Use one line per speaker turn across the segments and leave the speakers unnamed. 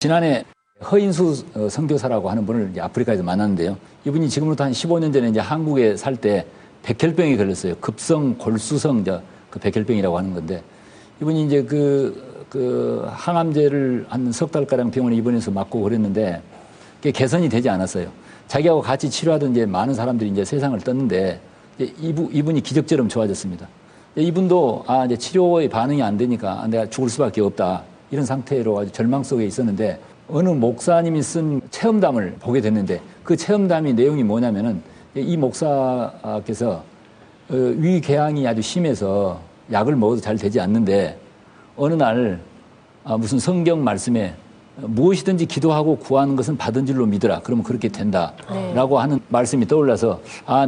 지난해 허인수 선교사라고 하는 분을 이제 아프리카에서 만났는데요. 이분이 지금부터 한 15년 전에 이제 한국에 살 때 백혈병이 걸렸어요. 급성 골수성 그 백혈병이라고 하는 건데 이분이 이제 그 항암제를 한 석 달가량 병원에 입원해서 맞고 그랬는데 그게 개선이 되지 않았어요. 자기하고 같이 치료하던 이제 많은 사람들이 이제 세상을 떴는데 이제 이분이 기적처럼 좋아졌습니다. 이분도 이제 치료의 반응이 안 되니까 내가 죽을 수밖에 없다. 이런 상태로 아주 절망 속에 있었는데 어느 목사님이 쓴 체험담을 보게 됐는데 그 체험담이 내용이 뭐냐면은 이 목사께서 위궤양이 아주 심해서 약을 먹어도 잘 되지 않는데 어느 날 무슨 성경 말씀에 무엇이든지 기도하고 구하는 것은 받은 줄로 믿으라. 그러면 그렇게 된다라고 하는 말씀이 떠올라서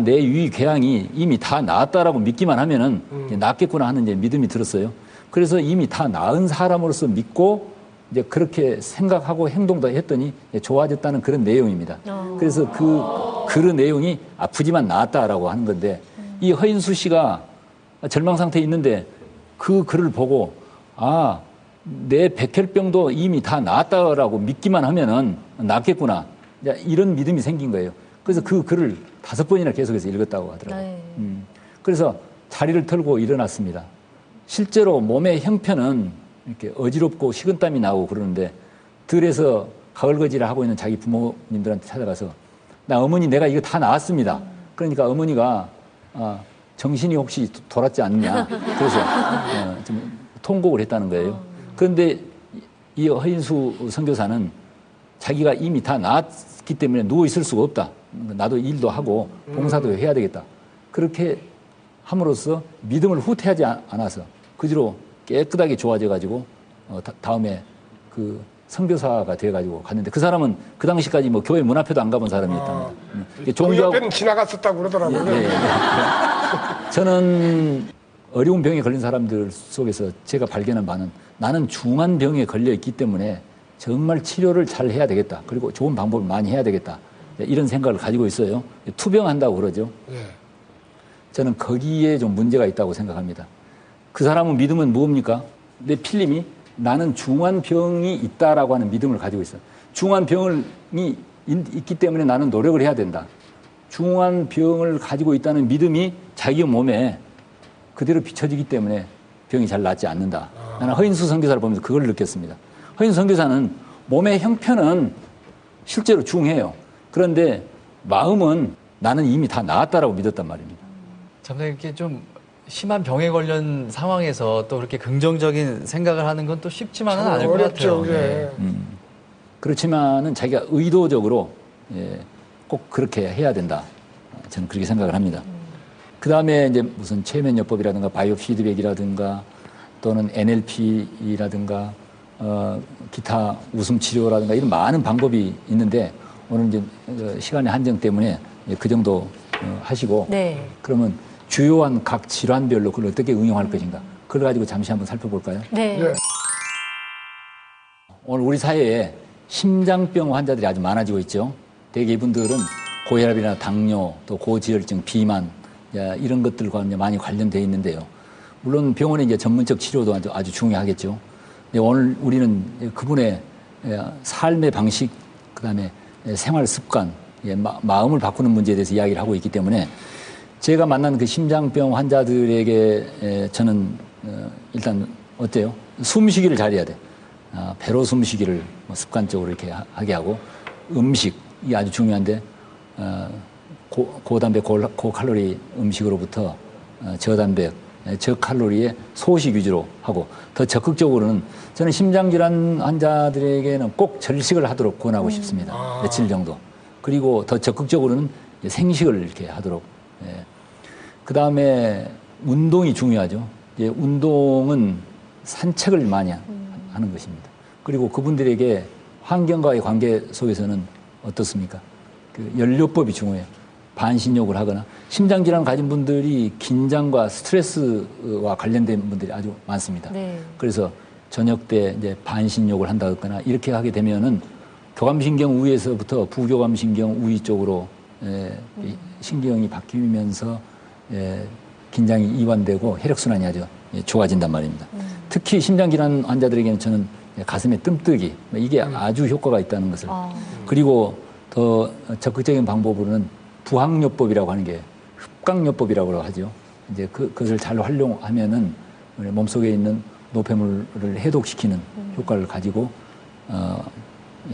내 위궤양이 이미 다 나았다라고 믿기만 하면은 낫겠구나 하는 이제 믿음이 들었어요. 그래서 이미 다 나은 사람으로서 믿고 이제 그렇게 생각하고 행동도 했더니 좋아졌다는 그런 내용입니다. 그래서 그 내용이 아프지만 나았다라고 하는 건데 이 허인수 씨가 절망 상태에 있는데 그 글을 보고 내 백혈병도 이미 다 나았다라고 믿기만 하면은 낫겠구나. 이런 믿음이 생긴 거예요. 그래서 그 글을 5번이나 계속해서 읽었다고 하더라고요. 그래서 자리를 털고 일어났습니다. 실제로 몸의 형편은 이렇게 어지럽고 식은땀이 나고 그러는데 들에서 가을거지를 하고 있는 자기 부모님들한테 찾아가서 어머니 내가 이거 다 나았습니다. 그러니까 어머니가 정신이 혹시 돌았지 않느냐. 그래서 좀 통곡을 했다는 거예요. 그런데 이 허인수 선교사는 자기가 이미 다 나았기 때문에 누워 있을 수가 없다. 나도 일도 하고 봉사도 해야 되겠다. 그렇게 함으로써 믿음을 후퇴하지 않아서 그 뒤로 깨끗하게 좋아져가지고 다음에 그 선교사가 돼가지고 갔는데 그 사람은 그 당시까지 뭐 교회 문 앞에도 안 가본 사람이었답니다.
그 옆에는 지나갔었다고 그러더라고요.
네. 저는 어려운 병에 걸린 사람들 속에서 제가 발견한 바는 나는 중한 병에 걸려 있기 때문에 정말 치료를 잘 해야 되겠다. 그리고 좋은 방법을 많이 해야 되겠다. 이런 생각을 가지고 있어요. 투병한다고 그러죠. 저는 거기에 좀 문제가 있다고 생각합니다. 그 사람은 믿음은 뭡니까? 내 필름이 나는 중한 병이 있다라고 하는 믿음을 가지고 있어요. 중한 병이 있기 때문에 나는 노력을 해야 된다. 중한 병을 가지고 있다는 믿음이 자기 몸에 그대로 비춰지기 때문에 병이 잘 낫지 않는다. 나는 허인수 선교사를 보면서 그걸 느꼈습니다. 허인수 선교사는 몸의 형편은 실제로 중해요. 그런데 마음은 나는 이미 다 나았다라고 믿었단 말입니다.
참 이렇게 좀 심한 병에 걸린 상황에서 또 그렇게 긍정적인 생각을 하는 건 또 쉽지만은 않을 것 같아요.
네.
그렇지만은 자기가 의도적으로 꼭 그렇게 해야 된다. 저는 그렇게 생각을 합니다. 그 다음에 이제 무슨 최면요법이라든가 바이오 피드백이라든가 또는 NLP라든가 기타 웃음 치료라든가 이런 많은 방법이 있는데 오늘 이제 시간의 한정 때문에 그 정도 하시고 그러면 주요한 각 질환별로 그걸 어떻게 응용할 것인가 그걸 가지고 잠시 한번 살펴볼까요?
네.
오늘 우리 사회에 심장병 환자들이 아주 많아지고 있죠. 대개 이분들은 고혈압이나 당뇨 또 고지혈증, 비만 이런 것들과 이제 많이 관련되어 있는데요. 물론 병원의 이제 전문적 치료도 아주 중요하겠죠. 근데 오늘 우리는 그분의 삶의 방식, 그다음에 생활 습관, 마음을 바꾸는 문제에 대해서 이야기를 하고 있기 때문에 제가 만난 그 심장병 환자들에게 저는 일단 어때요? 숨쉬기를 잘해야 돼. 배로 숨쉬기를 습관적으로 이렇게 하게 하고 음식이 아주 중요한데 고단백, 고칼로리 음식으로부터 저단백, 저칼로리의 소식 위주로 하고 더 적극적으로는 저는 심장질환 환자들에게는 꼭 절식을 하도록 권하고 싶습니다. 며칠 정도. 그리고 더 적극적으로는 생식을 이렇게 하도록. 그 다음에 운동이 중요하죠. 운동은 산책을 많이 하는 것입니다. 그리고 그분들에게 환경과의 관계 속에서는 어떻습니까? 그 연료법이 중요해요. 반신욕을 하거나 심장질환을 가진 분들이 긴장과 스트레스와 관련된 분들이 아주 많습니다. 그래서 저녁 때 이제 반신욕을 한다거나 이렇게 하게 되면은 교감신경 우위에서부터 부교감신경 우위 쪽으로 신경이 바뀌면서 긴장이 이완되고 혈액순환이 아주 좋아진단 말입니다. 특히 심장질환 환자들에게는 저는 가슴에 뜸뜨기 이게 아주 효과가 있다는 것을 그리고 더 적극적인 방법으로는 부항요법이라고 하는 게 흡강요법이라고 하죠. 이제 그것을 잘 활용하면은 우리 몸속에 있는 노폐물을 해독시키는 효과를 가지고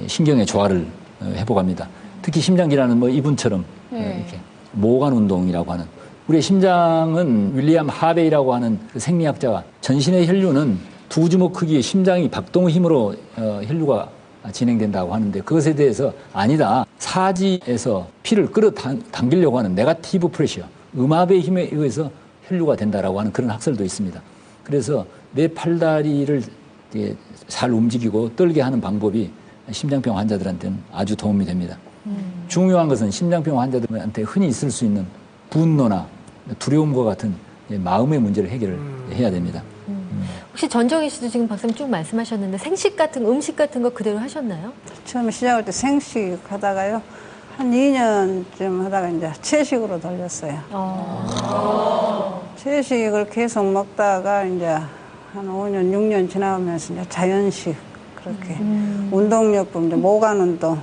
신경의 조화를 회복합니다. 특히 심장질환은 뭐 이분처럼 이렇게 모관 운동이라고 하는 우리의 심장은 윌리엄 하베이라고 하는 그 생리학자가 전신의 혈류는 두 주먹 크기의 심장이 박동 힘으로 혈류가 진행된다고 하는데 그것에 대해서 아니다. 사지에서 피를 끌어당기려고 하는 네거티브 프레셔, 음압의 힘에 의해서 혈류가 된다라고 하는 그런 학설도 있습니다. 그래서 내 팔다리를 잘 움직이고 떨게 하는 방법이 심장병 환자들한테는 아주 도움이 됩니다. 중요한 것은 심장병 환자들한테 흔히 있을 수 있는 분노나 두려움과 같은 마음의 문제를 해결해야 됩니다.
혹시 전정희 씨도 지금 박사님 쭉 말씀하셨는데 생식 같은 음식 같은 거 그대로 하셨나요?
처음에 시작할 때 생식 하다가요. 한 2년쯤 하다가 이제 채식으로 돌렸어요. 채식을 계속 먹다가 이제 한 5년, 6년 지나가면서 이제 자연식 그렇게 운동요법, 이제 모관 운동,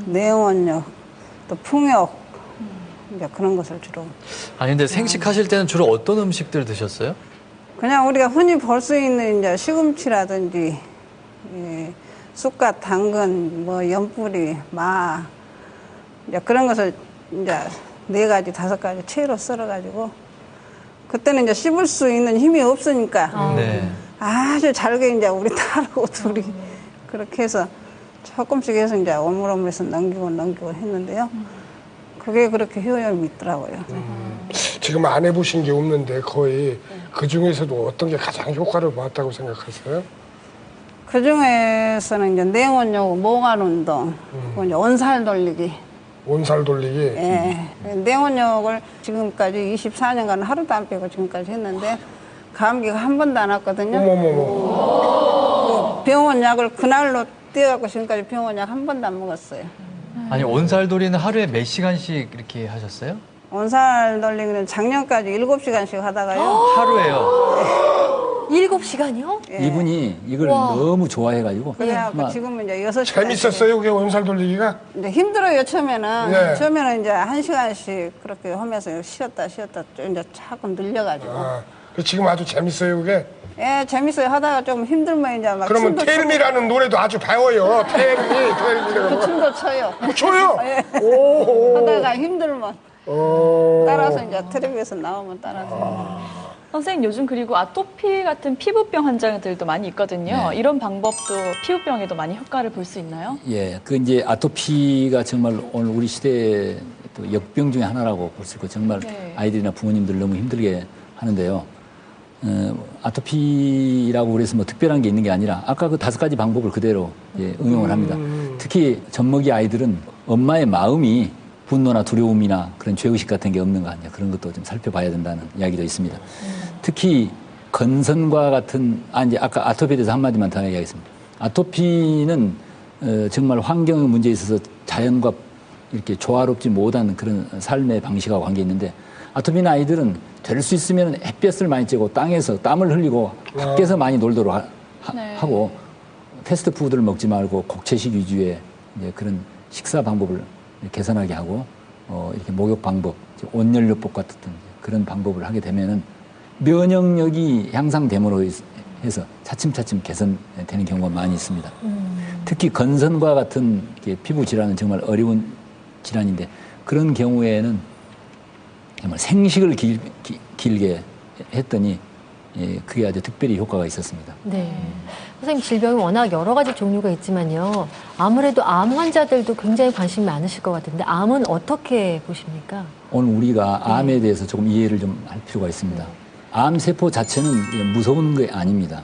내원력, 또 풍욕 이제 그런 것을 주로.
아니 근데 생식하실 때는 주로 어떤 음식들 드셨어요?
그냥 우리가 흔히 볼 수 있는 이제 시금치라든지 쑥갓, 당근, 뭐 연뿌리, 마 이제 그런 것을 이제 4가지, 5가지 채로 썰어가지고 그때는 이제 씹을 수 있는 힘이 없으니까
네.
아주 잘게 이제 우리 딸하고 둘이 그렇게 해서 조금씩 해서 이제 오물오물해서 넘기고 했는데요. 그게 그렇게 효용이 있더라고요.
지금 안 해보신 게 없는데 거의 그 중에서도 어떤 게 가장 효과를 보았다고 생각하세요?
그 중에서는 이제 냉온욕, 모관 운동, 그리고 이제 온살 돌리기.
온살 돌리기.
예. 냉온욕을 지금까지 24년간 하루도 안 빼고 지금까지 했는데 감기가 한 번도 안 왔거든요.
어머머머.
병원 약을 그날로 떼어갖고 지금까지 병원 약 한 번도 안 먹었어요.
아니 온살돌이는 하루에 몇 시간씩 이렇게 하셨어요?
온살 돌리기는 작년까지 7시간씩 하다가요.
하루에요?
7시간이요?
예.
이분이 이걸 너무 좋아해가지고
그래갖고 지금은 이제 6시간.
재밌었어요, 그게 온살 돌리기가?
이제 힘들어요, 처음에는.
네.
처음에는 이제 1시간씩 그렇게 하면서 쉬었다 이제 자꾸 늘려가지고.
아, 지금 아주 재밌어요, 그게?
예, 재밌어요. 하다가 좀 힘들면 이제 막.
그러면
춤도
텔미라는 노래도 아주 배워요. 텔미.
그 춤도 춰요.
쳐요?
예.
오.
하다가 힘들면 따라서 이제 텔레비에서 나오면 따라서.
선생님 요즘 그리고 아토피 같은 피부병 환자들도 많이 있거든요.
네.
이런 방법도 피부병에도 많이 효과를 볼 수 있나요?
예, 그 이제 아토피가 정말 오늘 우리 시대의 또 역병 중에 하나라고 볼 수 있고 정말
네.
아이들이나 부모님들 너무 힘들게 하는데요. 아토피라고 그래서 뭐 특별한 게 있는 게 아니라 아까 그 5가지 방법을 그대로 응용을 합니다. 특히 젖먹이 아이들은 엄마의 마음이 분노나 두려움이나 그런 죄의식 같은 게 없는가 아니냐 그런 것도 좀 살펴봐야 된다는 이야기도 있습니다. 특히 건선과 같은 이제 아까 아토피에 대해서 한마디만 더 이야기하겠습니다. 아토피는 정말 환경의 문제에 있어서 자연과 이렇게 조화롭지 못한 그런 삶의 방식하고 관계 있는데 아토피는 아이들은 될 수 있으면 햇볕을 많이 쬐고 땅에서 땀을 흘리고 밖에서 많이 놀도록 하고 패스트푸드를 먹지 말고 곡체식 위주의 이제 그런 식사 방법을 개선하게 하고 이렇게 목욕 방법, 온연료법 같은 그런 방법을 하게 되면은 면역력이 향상됨으로 해서 차츰차츰 개선되는 경우가 많이 있습니다. 특히 건선과 같은 피부 질환은 정말 어려운 질환인데 그런 경우에는 정말 생식을 길게 했더니 그게 아주 특별히 효과가 있었습니다.
네. 선생님 질병이 워낙 여러 가지 종류가 있지만요. 아무래도 암 환자들도 굉장히 관심이 많으실 것 같은데 암은 어떻게 보십니까?
오늘 우리가 암에 대해서 조금 이해를 좀 할 필요가 있습니다. 암 세포 자체는 무서운 게 아닙니다.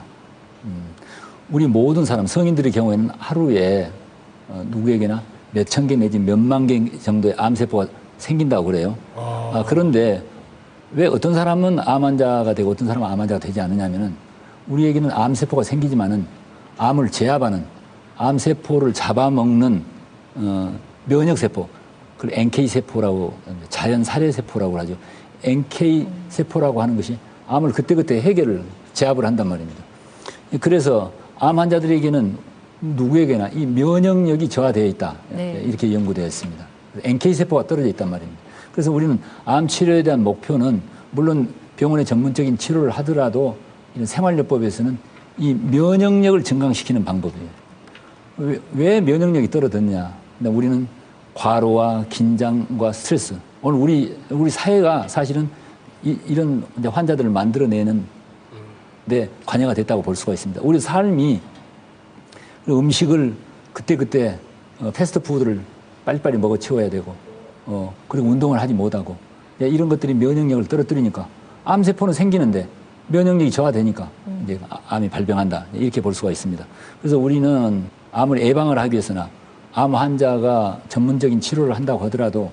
우리 모든 사람, 성인들의 경우에는 하루에 누구에게나 몇천 개 내지 몇만 개 정도의 암 세포가 생긴다고 그래요. 그런데 왜 어떤 사람은 암 환자가 되고 어떤 사람은 암 환자가 되지 않느냐면은 우리에게는 암 세포가 생기지만은 암을 제압하는 암 세포를 잡아먹는 면역 세포, 그 NK 세포라고 자연 살해 세포라고 하죠. NK 세포라고 하는 것이 암을 그때그때 제압을 한단 말입니다. 그래서 암 환자들에게는 누구에게나 이 면역력이 저하되어 있다.
네.
이렇게 연구되어 있습니다. NK세포가 떨어져 있단 말입니다. 그래서 우리는 암 치료에 대한 목표는 물론 병원의 전문적인 치료를 하더라도 이런 생활요법에서는 이 면역력을 증강시키는 방법이에요. 왜 면역력이 떨어졌냐? 우리는 과로와 긴장과 스트레스. 오늘 우리 사회가 사실은 이런 환자들을 만들어내는 데 관여가 됐다고 볼 수가 있습니다. 우리 삶이 음식을 그때그때 패스트푸드를 빨리빨리 먹어 치워야 되고 그리고 운동을 하지 못하고 이런 것들이 면역력을 떨어뜨리니까 암세포는 생기는데 면역력이 저하되니까 이제 암이 발병한다. 이렇게 볼 수가 있습니다. 그래서 우리는 암을 예방을 하기 위해서나 암 환자가 전문적인 치료를 한다고 하더라도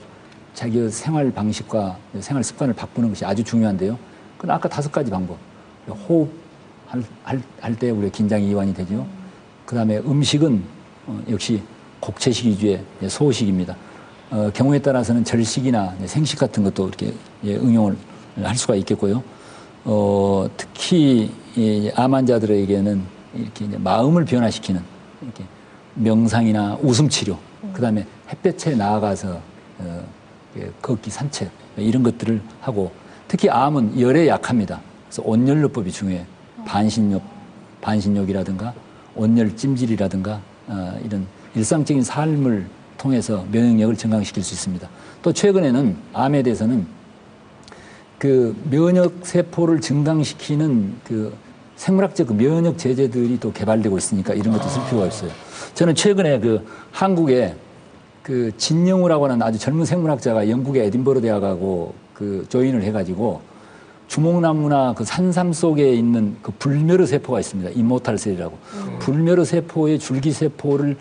자기의 생활 방식과 생활 습관을 바꾸는 것이 아주 중요한데요. 그건 아까 5가지 방법. 호흡할 때 우리가 긴장이 이완이 되죠. 그 다음에 음식은 역시 곡채식 위주의 소식입니다. 경우에 따라서는 절식이나 생식 같은 것도 이렇게 응용을 할 수가 있겠고요. 특히 암 환자들에게는 이렇게 이제 마음을 변화시키는 이렇게 명상이나 웃음 치료, 그 다음에 햇볕에 나아가서 걷기, 산책 이런 것들을 하고 특히 암은 열에 약합니다. 그래서 온열요법이 중요해요. 반신욕이라든가 온열 찜질이라든가 이런 일상적인 삶을 통해서 면역력을 증강시킬 수 있습니다. 또 최근에는 암에 대해서는 그 면역 세포를 증강시키는 그 생물학적 그 면역 제제들이 또 개발되고 있으니까 이런 것도 쓸 필요가 없어요. 저는 최근에 그 한국에 그 진영우라고 하는 아주 젊은 생물학자가 영국의 에딘버러 대학하고 그 조인을 해가지고 주목나무나 그 산삼 속에 있는 그 불멸의 세포가 있습니다. 이모탈 셀이라고. 불멸의 세포의 줄기 세포를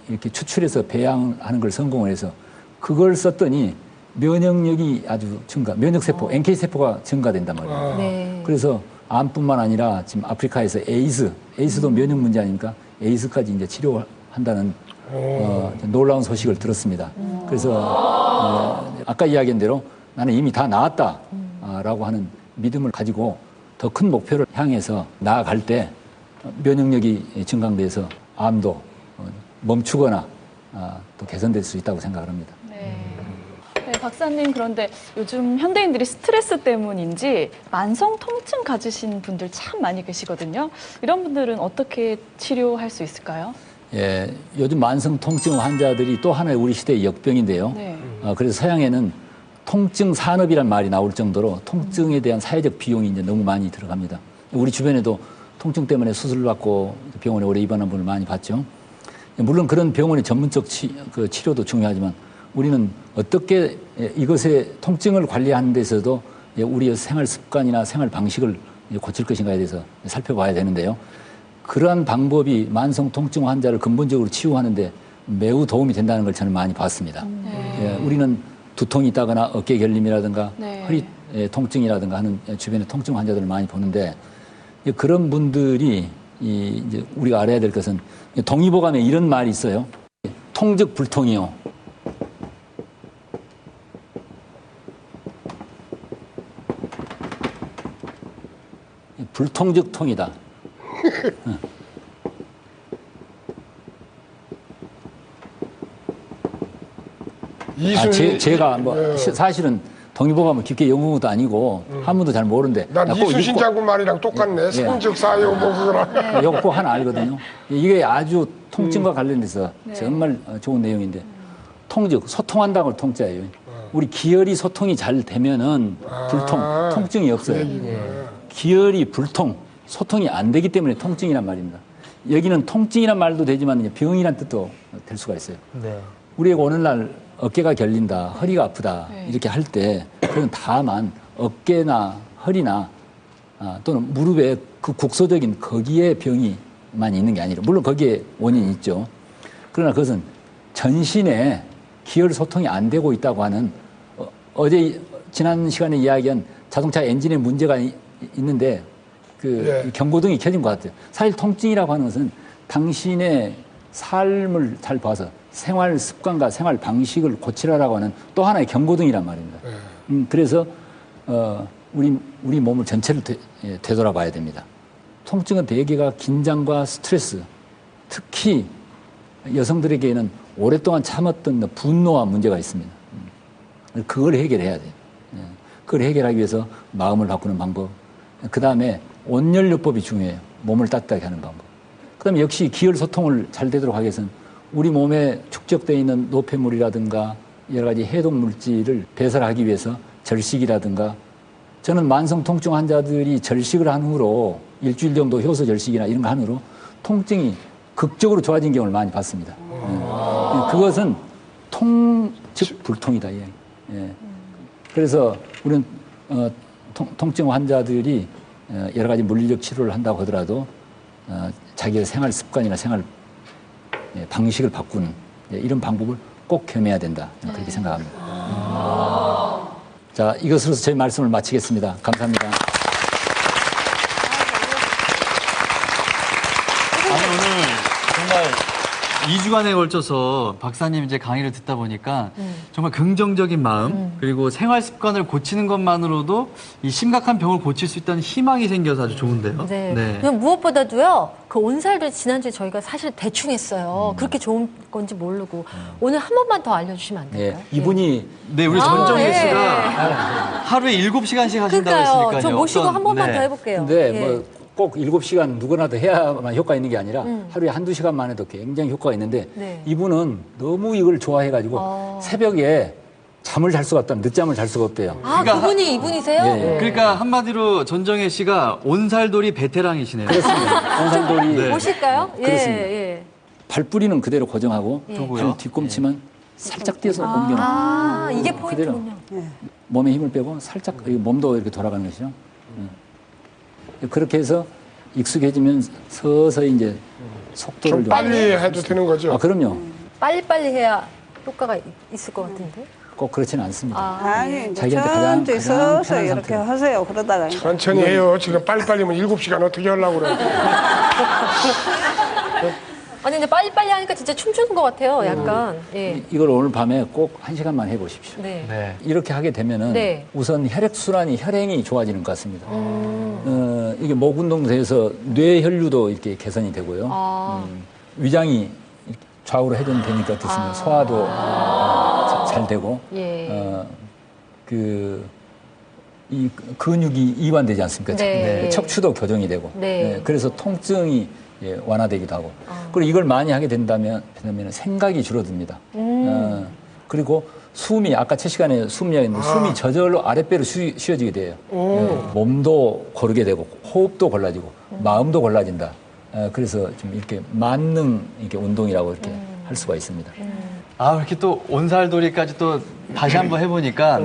이렇게 추출해서 배양하는 걸 성공을 해서 그걸 썼더니 면역력이 아주 면역세포, NK세포가 증가된단 말이에요.
네.
그래서 암뿐만 아니라 지금 아프리카에서 에이스도 면역 문제 아닙니까? 에이스까지 이제 치료한다는 놀라운 소식을 들었습니다. 그래서 아까 이야기한 대로 나는 이미 다 나았다라고 하는 믿음을 가지고 더 큰 목표를 향해서 나아갈 때 면역력이 증강돼서 암도 멈추거나 또 개선될 수 있다고 생각을 합니다.
네, 박사님, 그런데 요즘 현대인들이 스트레스 때문인지 만성 통증 가지신 분들 참 많이 계시거든요. 이런 분들은 어떻게 치료할 수 있을까요?
예, 요즘 만성 통증 환자들이 또 하나의 우리 시대의 역병인데요.
네.
그래서 서양에는 통증 산업이란 말이 나올 정도로 통증에 대한 사회적 비용이 이제 너무 많이 들어갑니다. 우리 주변에도 통증 때문에 수술을 받고 병원에 오래 입원한 분을 많이 봤죠. 물론 그런 병원의 전문적 치료도 중요하지만 우리는 어떻게 이것의 통증을 관리하는 데서도 우리의 생활 습관이나 생활 방식을 고칠 것인가에 대해서 살펴봐야 되는데요. 그러한 방법이 만성 통증 환자를 근본적으로 치유하는데 매우 도움이 된다는 걸 저는 많이 봤습니다. 우리는 두통이 있다거나 어깨 결림이라든가 허리 통증이라든가 하는 주변의 통증 환자들을 많이 보는데 그런 분들이 이제 우리가 알아야 될 것은 동의보감에 이런 말이 있어요. 통즉 불통이요. 불통즉 통이다. 제가 사실은 동의보감을 깊게 연구한 것도 아니고 한문도 잘 모르는데
난 이순신 장군 말이랑 똑같네. 성즉사요 뭐 그거랑.
이거 꼭 하나 알거든요. 이게 아주 통증과 관련돼서 정말 좋은 내용인데 통즉 소통한다는 통자예요. 우리 기혈이 소통이 잘 되면은 통증이 없어요. 기혈이 소통이 안 되기 때문에 통증이란 말입니다. 여기는 통증이란 말도 되지만 병이란 뜻도 될 수가 있어요.
네.
우리가 오늘날 어깨가 결린다, 허리가 아프다 이렇게 할 때 그건 다만 어깨나 허리나 또는 무릎에 그 국소적인 거기에 병이만 있는 게 아니라 물론 거기에 원인이 있죠. 그러나 그것은 전신에 기혈 소통이 안 되고 있다고 하는 어제 지난 시간에 이야기한 자동차 엔진에 문제가 있는데 경고등이 켜진 것 같아요. 사실 통증이라고 하는 것은 당신의 삶을 잘 봐서 생활 습관과 생활 방식을 고치라라고 하는 또 하나의 경고등이란 말입니다. 그래서 우리 몸을 전체를 되돌아봐야 됩니다. 통증은 대개가 긴장과 스트레스, 특히 여성들에게는 오랫동안 참았던 분노와 문제가 있습니다. 그걸 해결해야 돼요. 그걸 해결하기 위해서 마음을 바꾸는 방법. 그 다음에 온열요법이 중요해요. 몸을 따뜻하게 하는 방법. 그 다음에 역시 기혈소통을 잘 되도록 하기 위해서는 우리 몸에 축적되어 있는 노폐물이라든가 여러 가지 해독 물질을 배설하기 위해서 절식이라든가 저는 만성 통증 환자들이 절식을 한 후로 일주일 정도 효소 절식이나 이런 거 한 후로 통증이 극적으로 좋아진 경우를 많이 봤습니다. 그것은 즉 불통이다. 예. 그래서 우리는 통증 환자들이 여러 가지 물리적 치료를 한다고 하더라도 자기의 생활 습관이나 생활 방식을 바꾸는 이런 방법을 꼭 겸해야 된다. 그렇게 생각합니다. 자, 이것으로 저희 말씀을 마치겠습니다. 감사합니다.
아니, 오늘 정말 2주간에 걸쳐서 박사님 이제 강의를 듣다 보니까 정말 긍정적인 마음 그리고 생활 습관을 고치는 것만으로도 이 심각한 병을 고칠 수 있다는 희망이 생겨서 아주 좋은데요.
네. 무엇보다도요, 그 온살도 지난주에 저희가 사실 대충 했어요. 그렇게 좋은 건지 모르고. 오늘 한 번만 더 알려주시면 안 될까요?
이분이
네, 우리 전정혜 씨가 하루에 7시간씩 하신다고
그러니까요.
했으니까요.
저 모시고 한 번만 더 해볼게요.
근데 꼭 7시간 누구나 도 해야만 효과가 있는 게 아니라 하루에 한두 시간만 해도 굉장히 효과가 있는데 이분은 너무 이걸 좋아해가지고 새벽에 잠을 잘 수가 없다. 늦잠을 잘 수가 없대요.
그러니까 그분이 이분이세요?
그러니까 한마디로 전정혜 씨가 온살돌이 베테랑이시네요.
그렇습니다. 온살돌이.
보실까요?
그렇습니다. 발뿌리는 그대로 고정하고 발 뒤꿈치만 살짝 띄어서 옮겨놓고
이게 포인트군요.
몸에 힘을 빼고 살짝 몸도 이렇게 돌아가는 것이죠. 그렇게 해서 익숙해지면 서서히 이제 속도를
좀 빨리 해도 되는 거죠?
그럼요.
빨리빨리 해야 효과가 있을 것 같은데.
꼭 그렇지는 않습니다.
아니, 이제
자기한테
천천히
가장
서서
편한
이렇게
상태로.
하세요. 그러다가 이제
천천히 해요. 지금 빨리빨리면 7시간 어떻게 하려고 그래.
아니 근데 빨리빨리 하니까 진짜 춤추는 것 같아요. 약간. 예.
이걸 오늘 밤에 꼭 1시간만 해보십시오.
네.
이렇게 하게 되면은 우선 혈액순환이 혈행이 좋아지는 것 같습니다. 이게 목 운동도 해서 뇌혈류도 이렇게 개선이 되고요. 위장이 좌우로 회전되니까 어떻습니까? 소화도 잘 되고 이 근육이 이완되지 않습니까? 척추도 교정이 되고 그래서 통증이 완화되기도 하고 그리고 이걸 많이 하게 된다면 생각이 줄어듭니다. 그리고 숨이 아까 첫 시간에 숨 이야기했는데 숨이 저절로 아랫배로 쉬어지게 돼요. 몸도 고르게 되고 호흡도 골라지고 마음도 골라진다. 그래서 좀 이렇게 만능 이렇게 운동이라고 이렇게 할 수가 있습니다.
이렇게 또 온살돌이까지 또 다시 한번 해보니까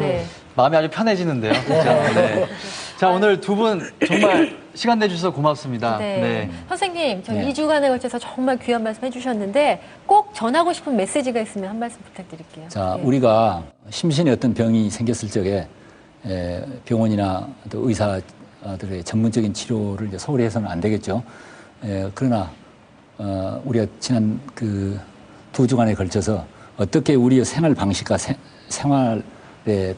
마음이 아주 편해지는데요. 그렇죠? 자, 오늘 두 분 정말 시간 내주셔서 고맙습니다.
선생님, 저 2주간에 걸쳐서 정말 귀한 말씀 해주셨는데 꼭 전하고 싶은 메시지가 있으면 한 말씀 부탁드릴게요.
자, 우리가 심신의 어떤 병이 생겼을 적에 병원이나 또 의사들의 전문적인 치료를 이제 소홀히 해서는 안 되겠죠. 그러나 우리가 지난 그 2주간에 걸쳐서 어떻게 우리의 생활 방식과 생활의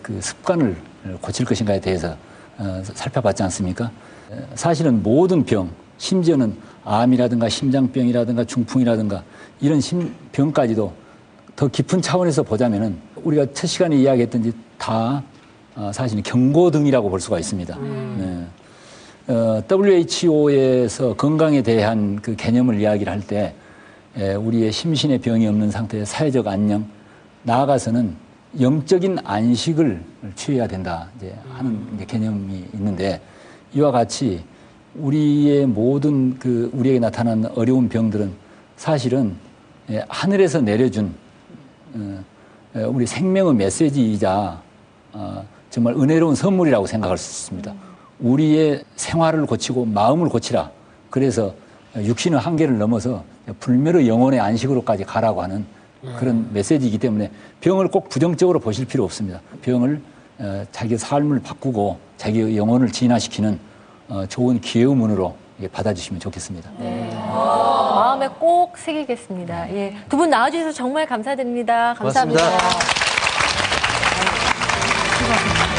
그 습관을 고칠 것인가에 대해서 살펴봤지 않습니까? 사실은 모든 병, 심지어는 암이라든가 심장병이라든가 중풍이라든가 이런 병까지도 더 깊은 차원에서 보자면은 우리가 첫 시간에 이야기했던지 다 사실은 경고등이라고 볼 수가 있습니다. WHO에서 건강에 대한 그 개념을 이야기를 할 때 우리의 심신의 병이 없는 상태의 사회적 안녕, 나아가서는 영적인 안식을 취해야 된다 이제 하는 이제 개념이 있는데 이와 같이 우리의 모든 그 우리에게 나타나는 어려운 병들은 사실은 하늘에서 내려준 우리 생명의 메시지이자 정말 은혜로운 선물이라고 생각할 수 있습니다. 우리의 생활을 고치고 마음을 고치라. 그래서 육신의 한계를 넘어서 불멸의 영혼의 안식으로까지 가라고 하는 그런 메시지이기 때문에 병을 꼭 부정적으로 보실 필요 없습니다. 병을 자기 삶을 바꾸고 자기 영혼을 진화시키는 좋은 기회의 문으로 받아주시면 좋겠습니다.
마음에 꼭 새기겠습니다. 두 분 나와주셔서 정말 감사드립니다. 감사합니다.
고맙습니다.